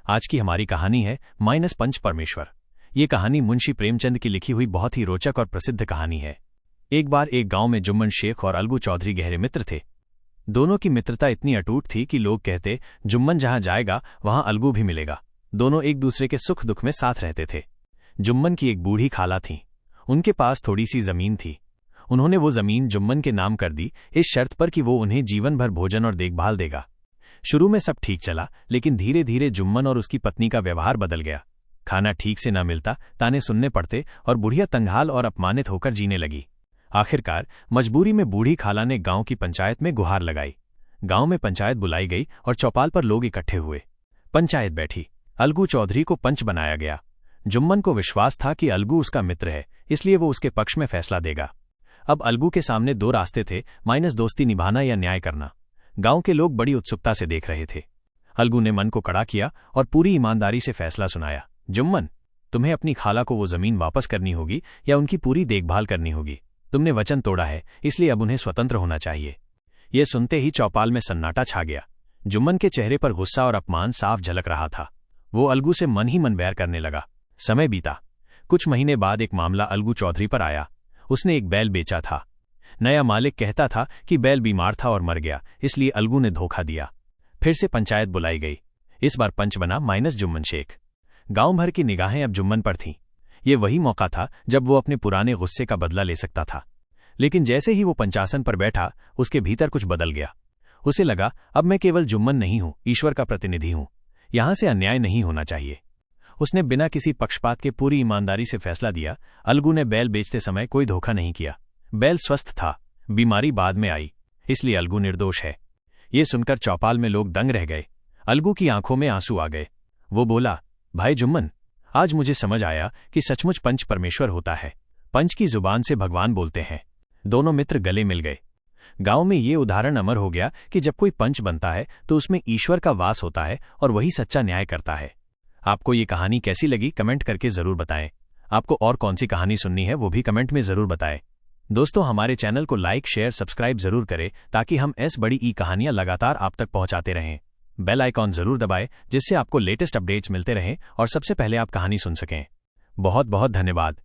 आज की हमारी कहानी है पंच परमेश्वर। ये कहानी मुंशी प्रेमचंद की लिखी हुई बहुत ही रोचक और प्रसिद्ध कहानी है। एक बार एक गांव में जुम्मन शेख और अलगू चौधरी गहरे मित्र थे। दोनों की मित्रता इतनी अटूट थी कि लोग कहते, जुम्मन जहां जाएगा वहां अलगू भी मिलेगा। दोनों एक दूसरे के सुख दुख में साथ रहते थे। जुम्मन की एक बूढ़ी खाला थी। उनके पास थोड़ी सी जमीन थी। उन्होंने वो जमीन जुम्मन के नाम कर दी, इस शर्त पर कि वो उन्हें जीवन भर भोजन और देखभाल देगा। शुरू में सब ठीक चला, लेकिन धीरे धीरे जुम्मन और उसकी पत्नी का व्यवहार बदल गया। खाना ठीक से न मिलता, ताने सुनने पड़ते और बुढ़िया तंगहाल और अपमानित होकर जीने लगी। आखिरकार मजबूरी में बूढ़ी खाला ने गांव की पंचायत में गुहार लगाई। गांव में पंचायत बुलाई गई और चौपाल पर लोग इकट्ठे हुए। पंचायत बैठी। अलगू चौधरी को पंच बनाया गया। जुम्मन को विश्वास था कि अलगू उसका मित्र है, इसलिए वो उसके पक्ष में फैसला देगा। अब अलगू के सामने दो रास्ते थे, दोस्ती निभाना या न्याय करना। गांव के लोग बड़ी उत्सुकता से देख रहे थे। अलगू ने मन को कड़ा किया और पूरी ईमानदारी से फैसला सुनाया। जुम्मन, तुम्हें अपनी खाला को वो जमीन वापस करनी होगी या उनकी पूरी देखभाल करनी होगी। तुमने वचन तोड़ा है, इसलिए अब उन्हें स्वतंत्र होना चाहिए। ये सुनते ही चौपाल में सन्नाटा छा गया। जुम्मन के चेहरे पर गुस्सा और अपमान साफ झलक रहा था। वो अलगू से मन ही मन बैर करने लगा। समय बीता। कुछ महीने बाद एक मामला अलगू चौधरी पर आया। उसने एक बैल बेचा था। नया मालिक कहता था कि बैल बीमार था और मर गया, इसलिए अलगू ने धोखा दिया। फिर से पंचायत बुलाई गई। इस बार पंच बना जुम्मन शेख। गांव भर की निगाहें अब जुम्मन पर थीं। ये वही मौका था जब वो अपने पुराने गुस्से का बदला ले सकता था। लेकिन जैसे ही वो पंचासन पर बैठा, उसके भीतर कुछ बदल गया। उसे लगा, अब मैं केवल जुम्मन नहीं हूं, ईश्वर का प्रतिनिधि हूं। यहां से अन्याय नहीं होना चाहिए। उसने बिना किसी पक्षपात के पूरी ईमानदारी से फैसला दिया। अलगू ने बैल बेचते समय कोई धोखा नहीं किया। बैल स्वस्थ था, बीमारी बाद में आई, इसलिए अलगू निर्दोष है। ये सुनकर चौपाल में लोग दंग रह गए। अलगू की आंखों में आंसू आ गए। वो बोला, भाई जुम्मन, आज मुझे समझ आया कि सचमुच पंच परमेश्वर होता है। पंच की जुबान से भगवान बोलते हैं। दोनों मित्र गले मिल गए। गांव में ये उदाहरण अमर हो गया कि जब कोई पंच बनता है तो उसमें ईश्वर का वास होता है और वही सच्चा न्याय करता है। आपको ये कहानी कैसी लगी कमेंट करके जरूर बताएं। आपको और कौन सी कहानी सुननी है वो भी कमेंट में जरूर बताएं। दोस्तों, हमारे चैनल को लाइक शेयर सब्सक्राइब जरूर करें ताकि हम ऐसी बड़ी ई कहानियां लगातार आप तक पहुंचाते रहें। बेल आइकॉन जरूर दबाएं जिससे आपको लेटेस्ट अपडेट्स मिलते रहें और सबसे पहले आप कहानी सुन सकें। बहुत बहुत धन्यवाद।